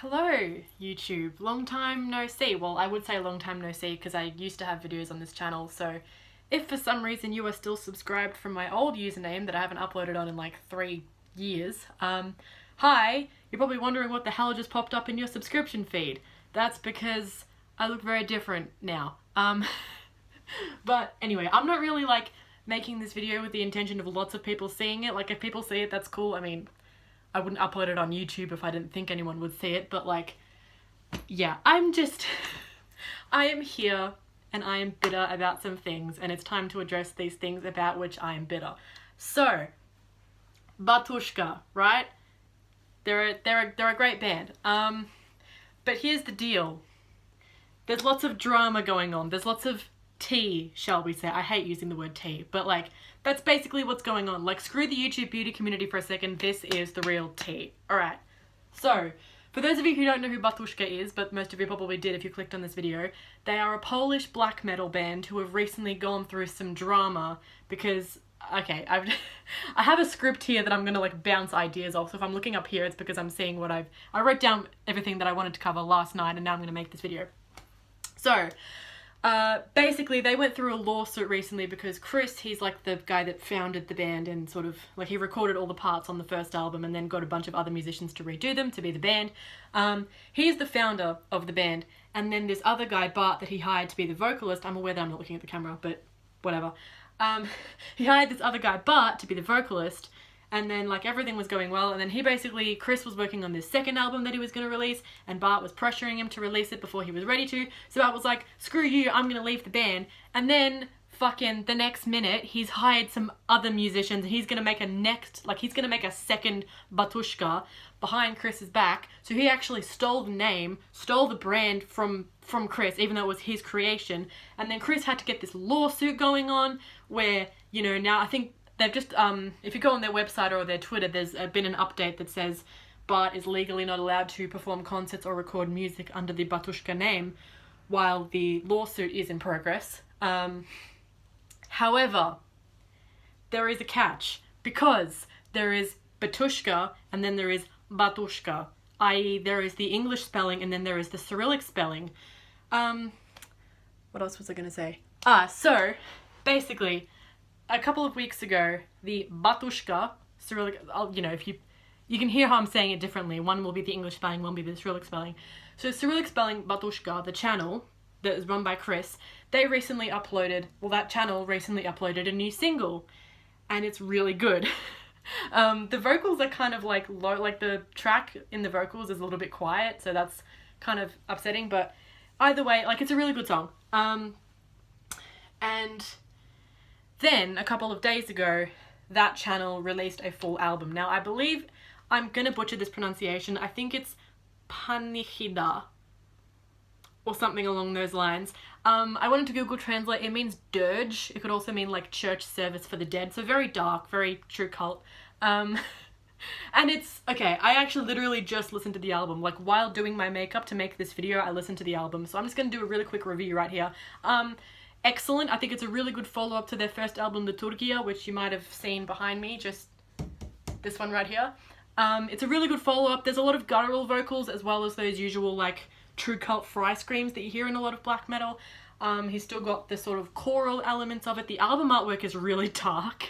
Hello YouTube, long time no see. Well, I would say long time no see because I used to have videos on this channel, so if for some reason you are still subscribed from my old username that I haven't uploaded on in like 3 years, hi, you're probably wondering what the hell just popped up in your subscription feed. That's because I look very different now. But anyway, I'm not really like making this video with the intention of lots of people seeing it. Like if people see it, that's cool. I mean, I wouldn't upload it on YouTube if I didn't think anyone would see it, but like, yeah, I am here and I am bitter about some things and it's time to address these things about which I am bitter. So, Batushka, right? They're a great band. But here's the deal. There's lots of drama going on. There's lots of tea, shall we say. I hate using the word tea, but like, that's basically what's going on. Like, screw the YouTube beauty community for a second. This is the real tea. Alright. So, for those of you who don't know who Batushka is, but most of you probably did if you clicked on this video, they are a Polish black metal band who have recently gone through some drama because, okay, I have a script here that I'm gonna like bounce ideas off, so if I'm looking up here it's because I'm seeing what I wrote down everything that I wanted to cover last night and now I'm gonna make this video. So, basically they went through a lawsuit recently because Chris, he's like the guy that founded the band and sort of like he recorded all the parts on the first album and then got a bunch of other musicians to redo them to be the band. He's the founder of the band, and then this other guy, Bart, that he hired to be the vocalist. I'm aware that I'm not looking at the camera, but whatever. He hired this other guy, Bart, to be the vocalist, and then like everything was going well, and then Chris was working on this second album that he was going to release, and Bart was pressuring him to release it before he was ready to, so Bart was like, screw you, I'm going to leave the band, and then fucking the next minute, he's hired some other musicians, and he's going to make a second Batushka behind Chris's back, so he actually stole the name, stole the brand from Chris, even though it was his creation, and then Chris had to get this lawsuit going on, where, you know, now I think they've just, if you go on their website or their Twitter, there's been an update that says Bart is legally not allowed to perform concerts or record music under the Batushka name while the lawsuit is in progress. However, there is a catch, because there is Batushka and then there is Batushka, i.e. there is the English spelling and then there is the Cyrillic spelling. What else was I going to say? So, basically, a couple of weeks ago, the Batushka, Cyrillic, you know, you can hear how I'm saying it differently. One will be the English spelling, one will be the Cyrillic spelling. So Cyrillic spelling Batushka, the channel that is run by Chris, that channel recently uploaded a new single, and it's really good. The vocals are kind of like low, like the track in the vocals is a little bit quiet, so that's kind of upsetting, but either way, like, it's a really good song. And then, a couple of days ago, that channel released a full album. Now, I believe, I'm gonna butcher this pronunciation, I think it's Panichida, or something along those lines. I wanted to Google Translate, it means dirge. It could also mean like church service for the dead, so very dark, very true cult. And it's, okay, I actually literally just listened to the album. Like, while doing my makeup to make this video, I listened to the album, so I'm just gonna do a really quick review right here. Excellent. I think it's a really good follow-up to their first album, Liturgia, which you might have seen behind me, just this one right here. It's a really good follow-up. There's a lot of guttural vocals as well as those usual like true cult fry screams that you hear in a lot of black metal. He's still got the sort of choral elements of it. The album artwork is really dark.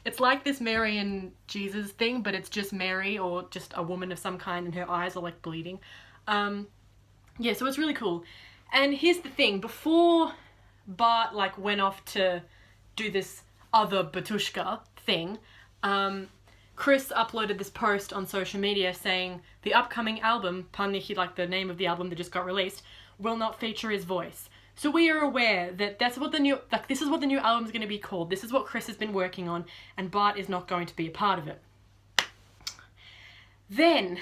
It's like this Mary and Jesus thing, but it's just Mary or just a woman of some kind and her eyes are like bleeding. Yeah, so it's really cool. And here's the thing, before Bart like went off to do this other Batushka thing, Chris uploaded this post on social media saying the upcoming album, Panichi, like the name of the album that just got released, will not feature his voice. So we are aware that this is what the new album is going to be called. This is what Chris has been working on, and Bart is not going to be a part of it. Then,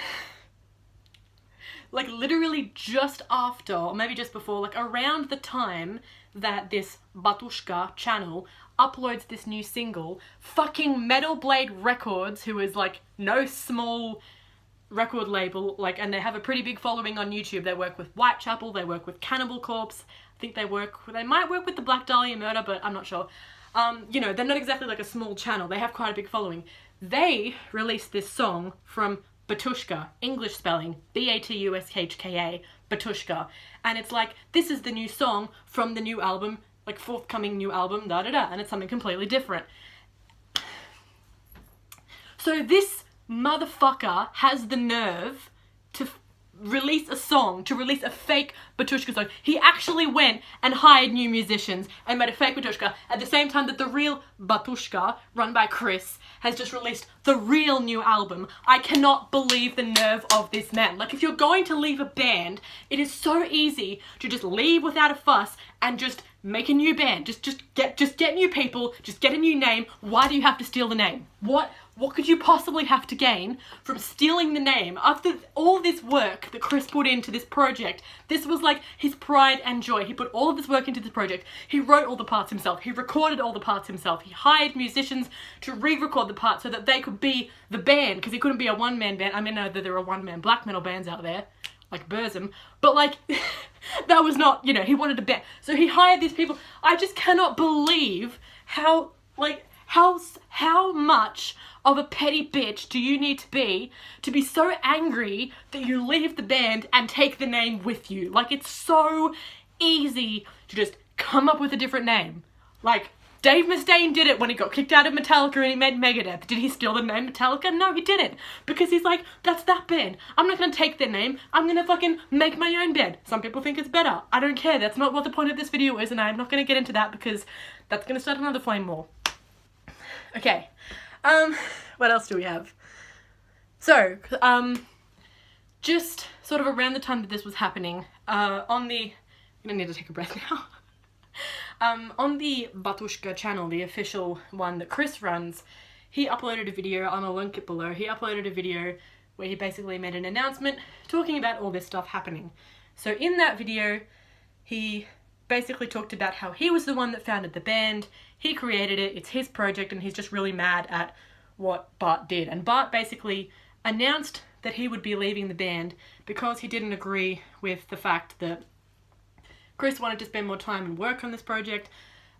like literally just after, or maybe just before, like around the time that this Batushka channel uploads this new single, fucking Metal Blade Records, who is like no small record label, like, and they have a pretty big following on YouTube. They work with Whitechapel, they work with Cannibal Corpse, I think they might work with the Black Dahlia Murder, but I'm not sure. You know, they're not exactly like a small channel, they have quite a big following. They released this song from Batushka, English spelling, Batushka, Batushka. And it's like, this is the new song from the new album, like forthcoming new album, da da da, and it's something completely different. So this motherfucker has the nerve to release a song, to release a fake Batushka song. He actually went and hired new musicians and made a fake Batushka at the same time that the real Batushka, run by Chris, has just released the real new album. I cannot believe the nerve of this man. Like, if you're going to leave a band, it is so easy to just leave without a fuss and just make a new band. Just get new people, just get a new name. Why do you have to steal the name? What could you possibly have to gain from stealing the name? After all this work that Chris put into this project, this was like his pride and joy. He put all of this work into this project. He wrote all the parts himself. He recorded all the parts himself. He hired musicians to re-record the parts so that they could be the band, because he couldn't be a one-man band. I mean, I know that there are one-man black metal bands out there, like Burzum, but like, that was not, he wanted a band. So he hired these people. I just cannot believe how much of a petty bitch do you need to be so angry that you leave the band and take the name with you? Like, it's so easy to just come up with a different name. Like, Dave Mustaine did it when he got kicked out of Metallica and he made Megadeth. Did he steal the name Metallica? No, he didn't. Because he's like, that's that band. I'm not gonna take their name. I'm gonna fucking make my own band. Some people think it's better. I don't care. That's not what the point of this video is, and I'm not gonna get into that because that's gonna start another flame war. Okay. What else do we have? So, just sort of around the time that this was happening, I'm gonna need to take a breath now. On the Batushka channel, the official one that Chris runs, he uploaded a video, I'm gonna link it below, he uploaded a video where he basically made an announcement talking about all this stuff happening. So in that video, he basically talked about how he was the one that founded the band, he created it, it's his project, and he's just really mad at what Bart did. And Bart basically announced that he would be leaving the band because he didn't agree with the fact that Chris wanted to spend more time and work on this project.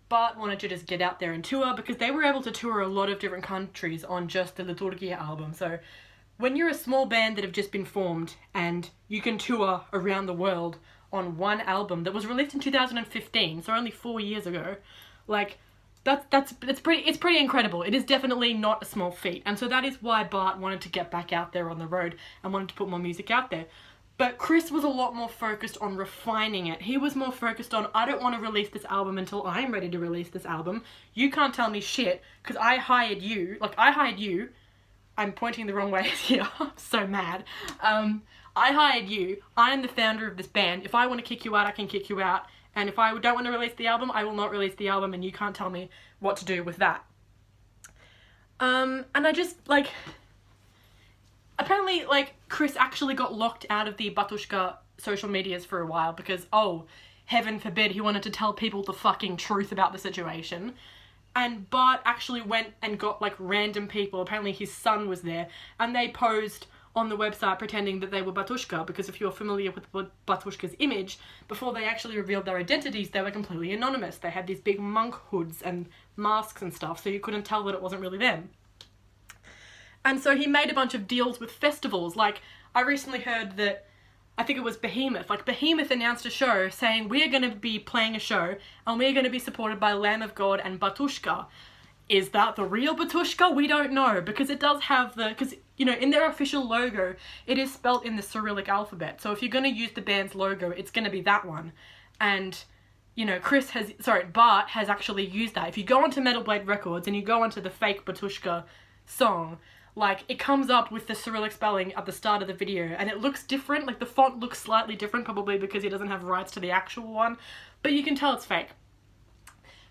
Bart wanted to just get out there and tour, because they were able to tour a lot of different countries on just the Liturgia album. So when you're a small band that have just been formed and you can tour around the world on one album that was released in 2015, so only 4 years ago, like, it's pretty incredible. It is definitely not a small feat. And so that is why Bart wanted to get back out there on the road and wanted to put more music out there. But Chris was a lot more focused on refining it. He was more focused on, I don't want to release this album until I'm ready to release this album. You can't tell me shit, because I hired you. I'm pointing the wrong way here. I'm so mad. I hired you. I'm the founder of this band. If I want to kick you out, I can kick you out. And if I don't want to release the album, I will not release the album, and you can't tell me what to do with that. And I just, like, apparently, like, Chris actually got locked out of the Batushka social medias for a while because, oh, heaven forbid, he wanted to tell people the fucking truth about the situation. And Bart actually went and got, like, random people, apparently his son was there, and they posed on the website pretending that they were Batushka, because if you're familiar with Batushka's image, before they actually revealed their identities, they were completely anonymous. They had these big monk hoods and masks and stuff, so you couldn't tell that it wasn't really them. And so he made a bunch of deals with festivals. Like, I recently heard that, I think it was Behemoth, like Behemoth announced a show saying, we're going to be playing a show and we're going to be supported by Lamb of God and Batushka. Is that the real Batushka? We don't know, because it does have because, in their official logo, it is spelt in the Cyrillic alphabet. So if you're going to use the band's logo, it's going to be that one. And, Bart has actually used that. If you go onto Metal Blade Records and you go onto the fake Batushka song, like, it comes up with the Cyrillic spelling at the start of the video, and it looks different. Like, the font looks slightly different, probably because he doesn't have rights to the actual one, but you can tell it's fake.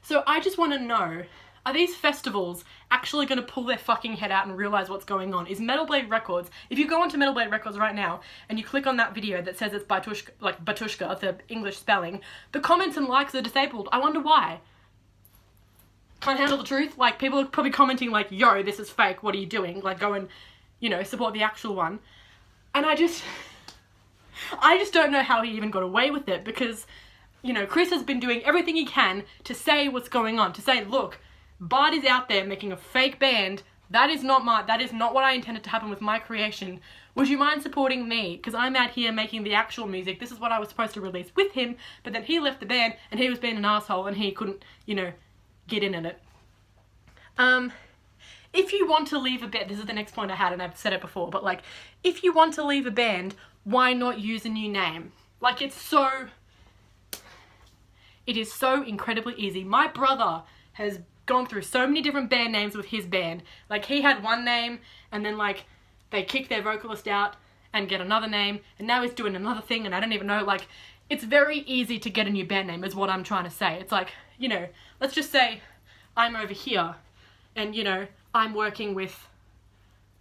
So I just want to know, are these festivals actually going to pull their fucking head out and realize what's going on? Is Metal Blade Records, if you go onto Metal Blade Records right now and you click on that video that says it's Batushka, like Batushka, the English spelling, the comments and likes are disabled. I wonder why. Can't handle the truth? Like, people are probably commenting like, yo, this is fake, what are you doing? Like, go and, support the actual one. And I just don't know how he even got away with it, because, Chris has been doing everything he can to say what's going on, to say, look, Bart is out there making a fake band That is not what I intended to happen with my creation. Would you mind supporting me? Because I'm out here making the actual music. This is what I was supposed to release with him, but then he left the band and he was being an asshole and he couldn't, you know, get in it. If you want to leave a band, this is the next point I had and I've said it before, but like, if you want to leave a band, why not use a new name? Like, it is so incredibly easy. My brother has gone through so many different band names with his band. Like, he had one name and then like they kicked their vocalist out and get another name, and now he's doing another thing and I don't even know. Like, it's very easy to get a new band name is what I'm trying to say. It's like, you know, let's just say I'm over here and, you know, I'm working with,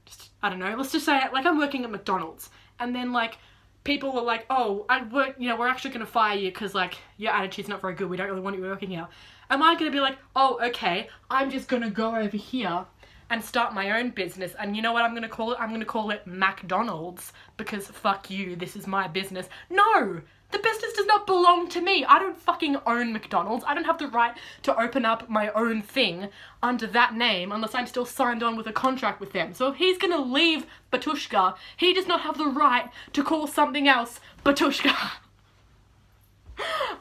just, I don't know, let's just say like I'm working at McDonald's, and then like people are like, oh, we're actually going to fire you because like your attitude's not very good, we don't really want you working here. Am I going to be like, oh, okay, I'm just going to go over here and start my own business, and you know what I'm going to call it? I'm going to call it McDonald's because fuck you, this is my business. No! The business does not belong to me. I don't fucking own McDonald's. I don't have the right to open up my own thing under that name unless I'm still signed on with a contract with them. So if he's gonna leave Batushka, he does not have the right to call something else Batushka.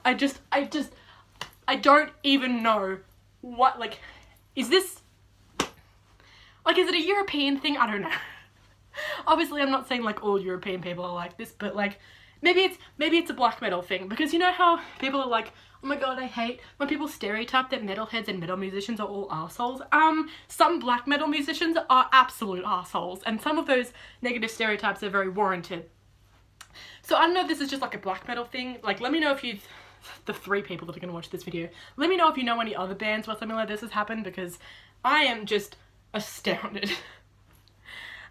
I don't even know what, like, is this, like, is it a European thing? I don't know. Obviously, I'm not saying, like, all European people are like this, but, like, maybe it's a black metal thing, because you know how people are like, oh my god, I hate when people stereotype that metalheads and metal musicians are all assholes. Some black metal musicians are absolute assholes, and some of those negative stereotypes are very warranted. So I don't know if this is just like a black metal thing. Like, let me know if the 3 people that are going to watch this video, let me know if you know any other bands where something like this has happened, because I am just astounded.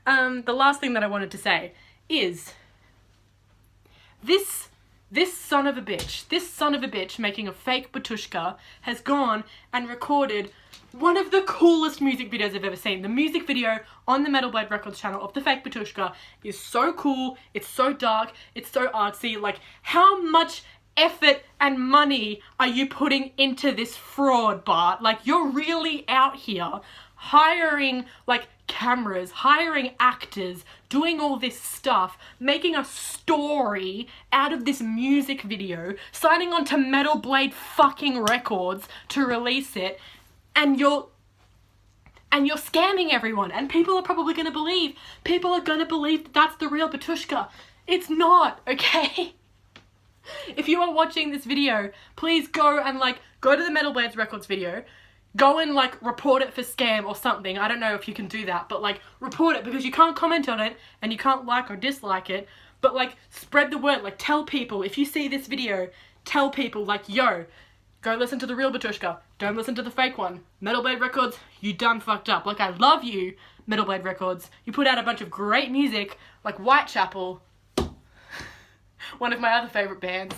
The last thing that I wanted to say is, this son of a bitch making a fake Batushka has gone and recorded one of the coolest music videos I've ever seen. The music video on the Metal Blade Records channel of the fake Batushka is so cool, it's so dark, it's so artsy. Like, how much effort and money are you putting into this fraud, Bart? Like, you're really out here hiring, like, cameras, hiring actors, doing all this stuff, making a story out of this music video, signing on to Metal Blade fucking Records to release it, and you're scamming everyone, and people are probably gonna believe that that's the real Batushka. It's not, okay? If you are watching this video, please go and, like, go to the Metal Blades Records video, go and, like, report it for scam or something. I don't know if you can do that, but, like, report it, because you can't comment on it and you can't like or dislike it, but, like, spread the word. Like, tell people, if you see this video, tell people, like, yo, go listen to the real Batushka, don't listen to the fake one. Metal Blade Records, you done fucked up. Like, I love you, Metal Blade Records. You put out a bunch of great music, like Whitechapel, one of my other favourite bands,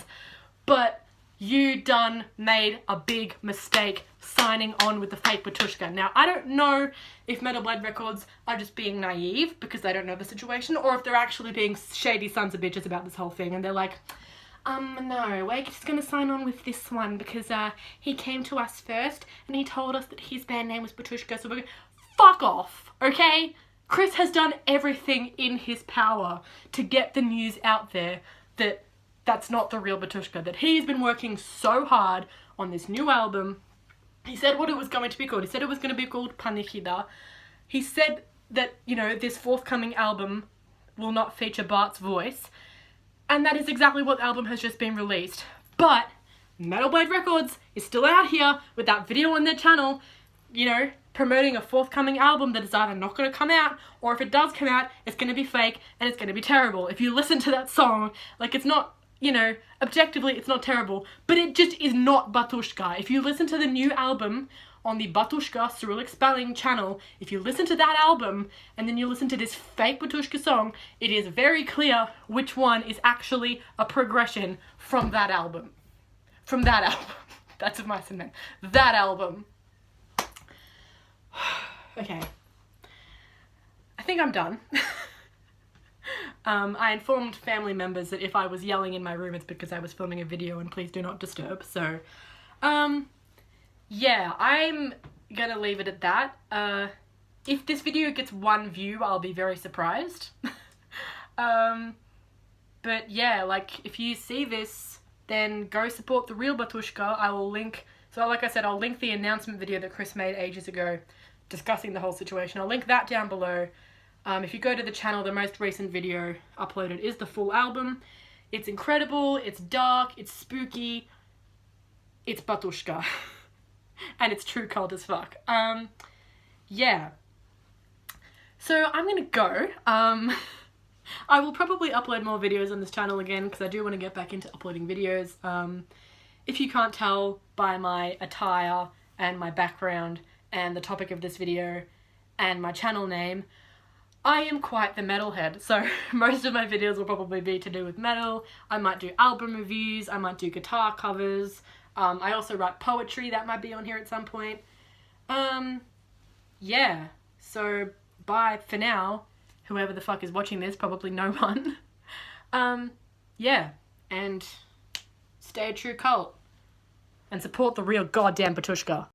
but you done made a big mistake signing on with the fake Batushka. Now, I don't know if Metal Blade Records are just being naive because they don't know the situation, or if they're actually being shady sons of bitches about this whole thing, and they're like, no, we're just gonna sign on with this one because he came to us first and he told us that his band name was Batushka, so we're gonna... Fuck off, okay? Chris has done everything in his power to get the news out there that that's not the real Batushka, that he's been working so hard on this new album. He said what it was going to be called. He said it was going to be called Panichida. He said that, you know, this forthcoming album will not feature Bart's voice. And that is exactly what the album has just been released. But Metal Blade Records is still out here with that video on their channel, you know, promoting a forthcoming album that is either not going to come out, or if it does come out, it's going to be fake and it's going to be terrible. If you listen to that song, like, it's not, you know, objectively it's not terrible, but it just is not Batushka. If you listen to the new album on the Batushka Cyrillic Spelling channel, if you listen to that album and then you listen to this fake Batushka song, it is very clear which one is actually a progression from that album. From that album. That's a nice name. That album. Okay. I think I'm done. I informed family members that if I was yelling in my room, it's because I was filming a video and please do not disturb. So, yeah, I'm gonna leave it at that. if this video gets 1 view, I'll be very surprised. But yeah, like, if you see this, then go support the real Batushka. I will link, so like I said, I'll link the announcement video that Chris made ages ago discussing the whole situation. I'll link that down below. If you go to the channel, the most recent video uploaded is the full album. It's incredible, it's dark, it's spooky, it's Batushka. And it's true cult as fuck. Yeah. So I'm gonna go. I will probably upload more videos on this channel again because I do want to get back into uploading videos. If you can't tell by my attire and my background and the topic of this video and my channel name, I am quite the metalhead, so most of my videos will probably be to do with metal. I might do album reviews, I might do guitar covers, I also write poetry that might be on here at some point. Yeah, so bye for now, whoever the fuck is watching this, probably no one. Yeah, and stay a true cult, and support the real goddamn Batushka.